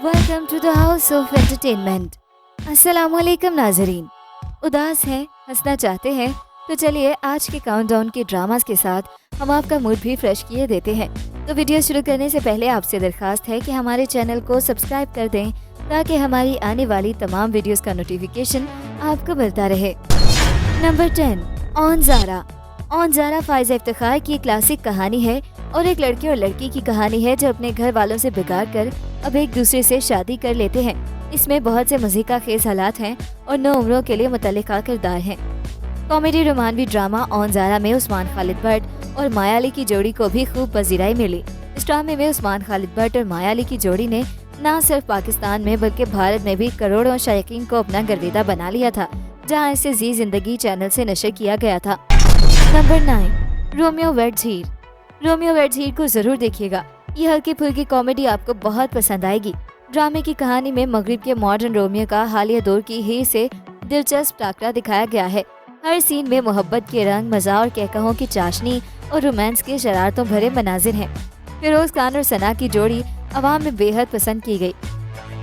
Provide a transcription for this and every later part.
Welcome to the house of entertainment. अस्सलामुअलैकुम नाजरीन। उदास हैं, हंसना चाहते हैं, तो चलिए आज के काउंटडाउन के ड्रामास के साथ हम आपका मूड भी फ्रेश किए देते हैं। तो वीडियो शुरू करने से पहले आपसे दरख्वास्त है कि हमारे चैनल को सब्सक्राइब कर दें ताकि हमारी आने वाली तमाम वीडियोस का नोटिफिकेशन आपको मिलता रहे। नंबर 10, ऑन ज़ारा। ऑन ज़ारा फाइज़ इफ्तिखार की क्लासिक कहानी है और एक लड़के और लड़की की कहानी है जो अपने घर वालों से बिगाड़ कर अब एक दूसरे से शादी कर लेते हैं। इसमें बहुत से मज़े का खेज हालात हैं और 9 उम्रों के लिए मुतल्लिका किरदार हैं। कॉमेडी रोमानवी ड्रामा ऑन ज़ारा में उस्मान खालिद भट्ट और माया अली की जोड़ी को भी खूब पजीराई मिली। इस ड्रामे में उस्मान खालिद भट्ट और माया अली की जोड़ी ने न सिर्फ पाकिस्तान में बल्कि भारत में भी करोड़ों शायकीन को अपना गर्विदा बना लिया था, जहां इसे जी जिंदगी चैनल से नशर किया गया था। नंबर 9, रोमियो वेड्स हीर। रोमियो वेड्स हीर को जरूर देखिएगा। ये हल्की फुल्की कॉमेडी आपको बहुत पसंद आएगी। ड्रामे की कहानी में मगरिब के मॉडर्न रोमियो का हालिया दौर की हीर से दिलचस्प टाकरा दिखाया गया है। हर सीन में मोहब्बत के रंग, मजा और कहकहों की चाशनी और रोमांस के शरारतों भरे मनाजिर हैं। फिरोज खान और सना की जोड़ी अवाम में बेहद पसंद की गई।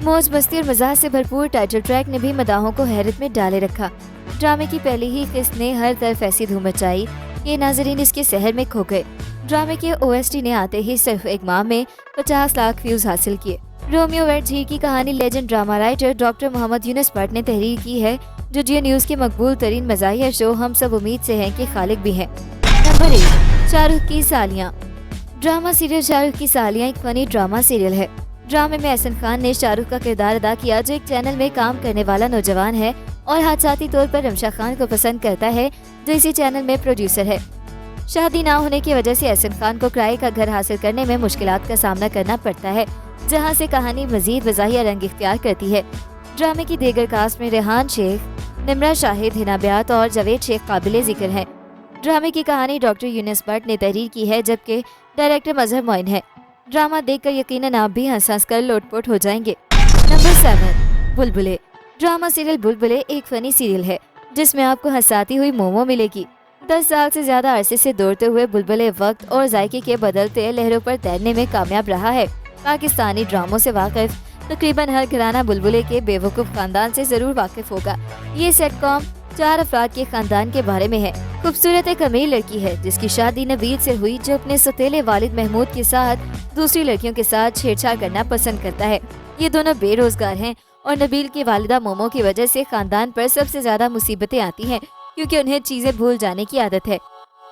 मौज मस्ती और मजाक से भरपूर टाइटल ट्रैक ने भी मदाहों को हैरत में डाले रखा। ड्रामे की पहली ही किस्त ने हर तरफ ऐसी धूम मचाई कि नाजरीन इसके सहर में खो गए। ड्रामे के OST ने आते ही सिर्फ एक माह में 50 लाख व्यूज हासिल किए। रोमियो वेड्स हीर की कहानी legend drama writer doctor Mohammad Younus Bhatt ने तहरीर की है, जो जियो न्यूज के मकबूल तरीन मज़ाहिया शो हम सब उम्मीद से हैं कि खालिक भी हैं। नंबर 1, शाहरुख की सालियां। ड्रामा सीरियल शाहरुख की सालियां एक फनी ड्रामा सीरियल है। ड्रामे में एहसन खान ने शाहरुख का किरदार अदा किया, जो एक चैनल में काम करने वाला नौजवान है और हादसाती तौर पर रमशा खान को पसंद करता है, जो इसी चैनल में प्रोड्यूसर है। शादी ना होने की वजह से एहसन खान को किराए का घर हासिल करने में मुश्किलात का सामना करना पड़ता है, जहां से कहानी मजीद वज़ाहिया रंग इख्तियार करती है। ड्रामे की दीगर कास्ट में रेहान शेख, निम्रा शाहिद, हिना ब्यात और जावेद शेख काबिले जिक्र हैं। ड्रामे की कहानी डॉक्टर यूनुस भट्ट ने तहरीर की है, जबकि डायरेक्टर मजहर मोइन है। ड्रामा देखकर यकीनन आप भी हंस हंस कर लोटपोट हो जाएंगे। नंबर 7, बुलबुले। ड्रामा सीरियल बुलबुले एक फनी सीरियल है जिसमें आपको हंसाती हुई मोमो मिलेगी। 10 साल से ज्यादा अरसे से दौड़ते हुए बुलबुले वक्त और जायके के बदलते लहरों पर तैरने में कामयाब रहा है। पाकिस्तानी ड्रामों से वाकिफ तकरीबन हर घराना बुलबुले के बेवकूफ खानदान से जरूर वाकिफ होगा। ये सेटकॉम 4 अफराद के खानदान के बारे में है। खूबसूरत एक अमीर लड़की है जिसकी शादी नबील से हुई, जो अपने सौतेले वालिद महमूद के साथ दूसरी लड़कियों के साथ छेड़छाड़ करना पसंद करता है। ये दोनों बेरोजगार हैं और नबील की वालिदा मोमो की वजह से खानदान पर सबसे ज्यादा मुसीबतें आती हैं, क्योंकि उन्हें चीजें भूल जाने की आदत है।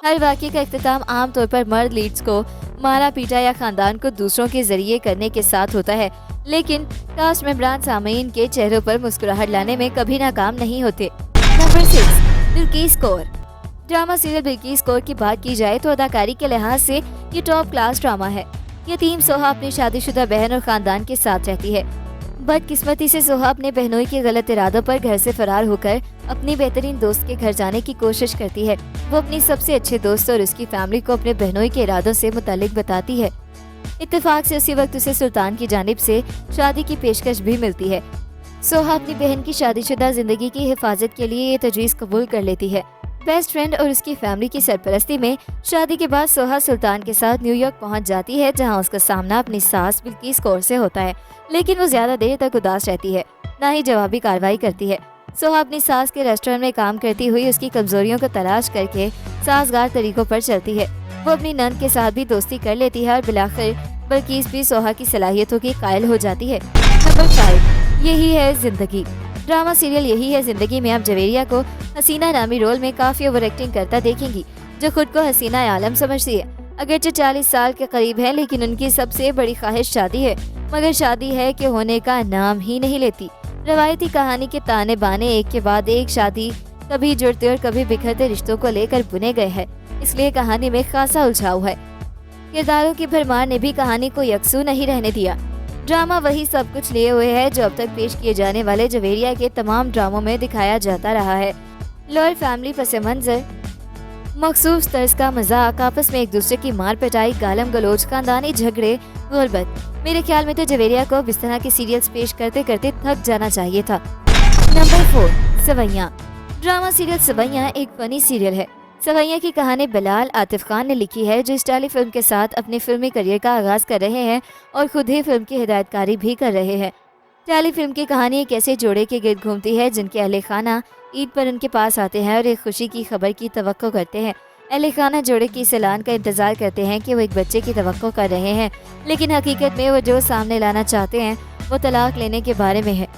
हर वाक़ये का इख्तिताम आमतौर पर मर्द लीड्स को मारा पीटा या खानदान को दूसरों के जरिए करने के साथ होता है, लेकिन कास्ट मेंबरान सामीन के चेहरों पर मुस्कुराहट लाने में कभी नाकाम नहीं होते। Number 6, Bilkis Kaur. Drama serial Bilkis Kaur की बात की जाए तो अदाकारी के लिहाज से ये टॉप क्लास ड्रामा है। यतीम सोहा अपनी शादीशुदा बहन और खानदान के साथ रहती है। बदकिस्मती से सोहा अपने बहनोई के गलत इरादों पर घर से फरार होकर अपनी बेहतरीन दोस्त के घर जाने की कोशिश करती है। वो अपनी सबसे अच्छे दोस्त और उसकी फैमिली को अपने बहनोई के इरादों से मुतालिक बताती है। इत्तेफाक से उसी वक्त उसे सुल्तान की जानिब से शादी की पेशकश भी मिलती है। सोहा अपनी बहन की शादीशुदा जिंदगी की हिफाजत के लिए ये तजवीज़ कबूल कर लेती है। बेस्ट फ्रेंड और उसकी फैमिली की सरपरस्ती में शादी के बाद सोहा सुल्तान के साथ न्यूयॉर्क पहुंच जाती है, जहां उसका सामना अपनी सास बिल्किस कौर से होता है, लेकिन वो ज्यादा देर तक उदास रहती है, ना ही जवाबी कार्रवाई करती है। सोहा अपनी सास के रेस्टोरेंट में काम करती हुई उसकी कमजोरियों को तलाश करके साजगार तरीकों पर चलती है। वो अपनी नंद के साथ भी दोस्ती कर लेती है और बिलाखिर बिल्किस भी सोहा की सलाहियतों की कायल हो जाती है। नंबर 5, यही है जिंदगी। ड्रामा सीरियल यही है जिंदगी में आप जवेरिया को हसीना नामी रोल में काफी ओवर एक्टिंग करता देखेंगी, जो खुद को हसीना आलम समझती है। अगरचे 40 साल के करीब है, लेकिन उनकी सबसे बड़ी ख्वाहिश शादी है, मगर शादी है कि होने का नाम ही नहीं लेती। रवायती कहानी के ताने बाने एक के बाद एक शादी, कभी जुड़ते और कभी बिखरते रिश्तों को लेकर बुने गए हैं, इसलिए कहानी में खासा उलझाव है। किरदारों की भरमार ने भी कहानी को यकसू नहीं रहने दिया। ड्रामा वही सब कुछ लिए हुए है जो अब तक पेश किए जाने वाले जवेरिया के तमाम ड्रामों में दिखाया जाता रहा है। लॉयल फैमिली पस मंजर, मखसूस तर्ज का मजाक, आपस में एक दूसरे की मार पिटाई, गालम गलोच, खानदानी झगड़े, गुर्बत। मेरे ख्याल में तो जवेरिया को अब इस तरह के सीरियल्स पेश करते करते थक जाना चाहिए था। नंबर 4, सवैया। ड्रामा सीरियल सवैया एक फनी सीरियल है सवैया की कहानी बिलाल आतिफ खान ने लिखी है, जो इस टेली फिल्म के साथ अपने फिल्मी करियर का आगाज कर रहे हैं और खुद ही फिल्म की हिदायतकारी भी कर रहे हैं। टेली फिल्म की कहानी एक ऐसे जोड़े के गिर्द घूमती है जिनके अहले खाना ईद पर उनके पास आते हैं और एक खुशी की खबर की तवक्को करते हैं। अहले खाना जोड़े की इस ऐलान का इंतजार करते हैं कि वो एक बच्चे की तवक्को कर रहे हैं, लेकिन हकीकत में वो जो सामने लाना चाहते हैं वो तलाक लेने के बारे में है।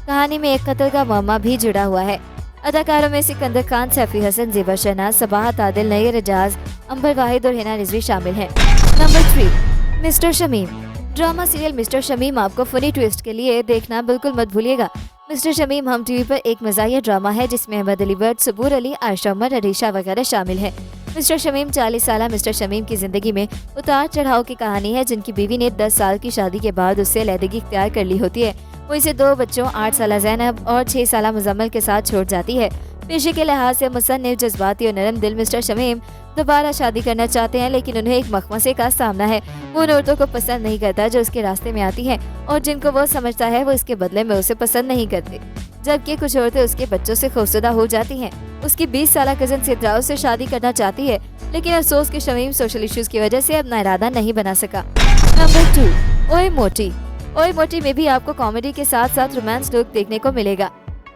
कहानी में एक कत्ल का मामला भी जुड़ा हुआ है। अदाकारों में सिकंदर खान, सैफी हसन, ज़ेबा शहनाज, सबाहत आदिल, नईर एजाज, अंबर वाहिद और हिना रिजवी शामिल हैं। Number 3, mister Shamim. Drama serial mister Shamim आपको फनी ट्विस्ट के लिए देखना बिल्कुल मत भूलिएगा। मिस्टर शमीम हम टीवी पर एक मज़ाहिया ड्रामा है जिसमें अहमद अली बट, सबूर अली, आयशा उमर, अरीशा वगैरह शामिल हैं। मिस्टर शमीम 40 साल मिस्टर शमीम की जिंदगी में उतार चढ़ाव की कहानी है, जिनकी बीवी ने 10 साल की शादी के बाद उससे अलहदगी इख्तियार कर ली होती है। वो इसे 2 बच्चों 8 साल ज़ैनब और 6 साल मुजम्मल के साथ छोड़ जाती है। पेशे के लिहाज से मुसन्निफ, जज्बाती और नरम दिल मिस्टर शमीम दोबारा शादी करना चाहते हैं, लेकिन उन्हें एक मखमसे का सामना है। वो उन औरतों को पसंद नहीं करता जो उसके रास्ते में आती हैं, और जिनको वो समझता है वो इसके बदले में उसे पसंद नहीं करते, जबकि कुछ औरतें उसके बच्चों से खौफजदा हो जाती हैं। उसकी 20 साल कजन सिद्राउ से शादी करना चाहती है, लेकिन अफसोस के शमीम सोशल इश्यूज की वजह से अपना इरादा नहीं बना सका। नंबर 2, ओए मोटी। ओए मोटी में भी आपको कॉमेडी के साथ साथ रोमांस लुक देखने को मिलेगा।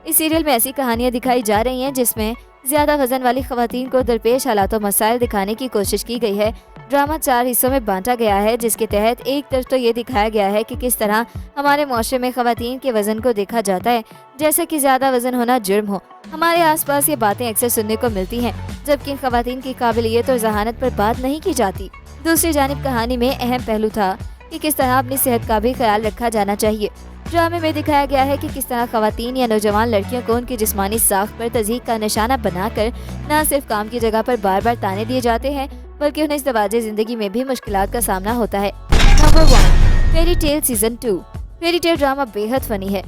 इस सीरियल में ऐसी कहानियां दिखाई जा रही हैं जिसमें ज्यादा वजन वाली खवातीन को दरपेश हालात और मसाइल दिखाने की कोशिश की गई है। ड्रामा 4 हिस्सों में बांटा गया है, जिसके तहत एक तरफ तो ये दिखाया गया है कि किस तरह हमारे मुआशरे में खवातीन के वजन को देखा जाता है, जैसे कि ज्यादा वजन होना जुर्म हो। हमारे आसपास ये बातें अक्सर सुनने को मिलती हैं, जबकि इन खवातीन की काबिलियत और जहानत पर बात नहीं की जाती। दूसरी जानिब कहानी में अहम पहलू था कि किस तरह अपनी सेहत का भी ख्याल रखा जाना चाहिए। ड्रामे में दिखाया गया है कि किस तरह खवातीन या नौजवान लड़कियों को उनकी जिस्मानी साख पर तज़हीक का निशाना बनाकर न सिर्फ काम की जगह पर बार बार ताने दिए जाते हैं, बल्कि उन्हें इस दवाजे जिंदगी में भी मुश्किलात का सामना होता है। Number 1, fairy tale season 2। Fairy tale drama बेहद फनी है।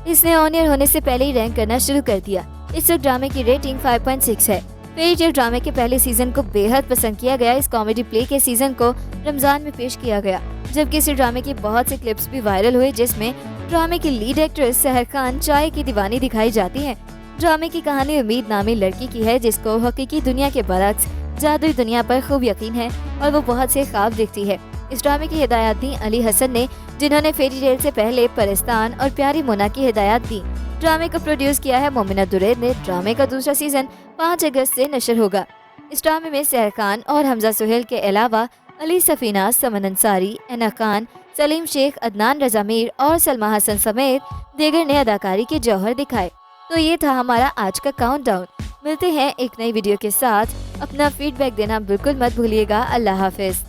इसने ऑन एयर होने से पहले ही रैंक करना शुरू कर दिया। इस वक्त ड्रामे की रेटिंग 5.6 है। फेरी टेल ड्रामे के पहले सीजन को बेहद पसंद किया गया। इस कॉमेडी प्ले के सीजन को रमजान में पेश किया गया, जबकि इस ड्रामे की बहुत सी क्लिप्स भी वायरल हुए, जिसमें ड्रामे की लीड एक्ट्रेस सहर खान चाय की दीवानी दिखाई जाती है। ड्रामे की कहानी उम्मीद नामी लड़की की है, जिसको हकीकी दुनिया के बरक्स जादुई दुनिया पर खूब यकीन है और वो बहुत से ख्वाब देखती है। इस ड्रामे की हिदायत दी अली हसन ने, जिन्होंने फेरी टेल से पहले परिस्तान और प्यारी मोना की हिदायत दी। ड्रामे को प्रोड्यूस किया है मोमिना दुरैद ने। ड्रामे का दूसरा सीजन 5 अगस्त से नशर होगा। इस ड्रामे में सहर खान और हमजा सुहेल के अलावा अली सफीना, समन अंसारी, एना खान, सलीम शेख, अदनान रजा मीर और सलमा हसन समेत दीगर ने अदाकारी के जौहर दिखाए। तो ये था हमारा आज का काउंटडाउन। मिलते हैं एक नई वीडियो के साथ। अपना फीडबैक देना बिल्कुल मत भूलिएगा। अल्लाह हाफिज।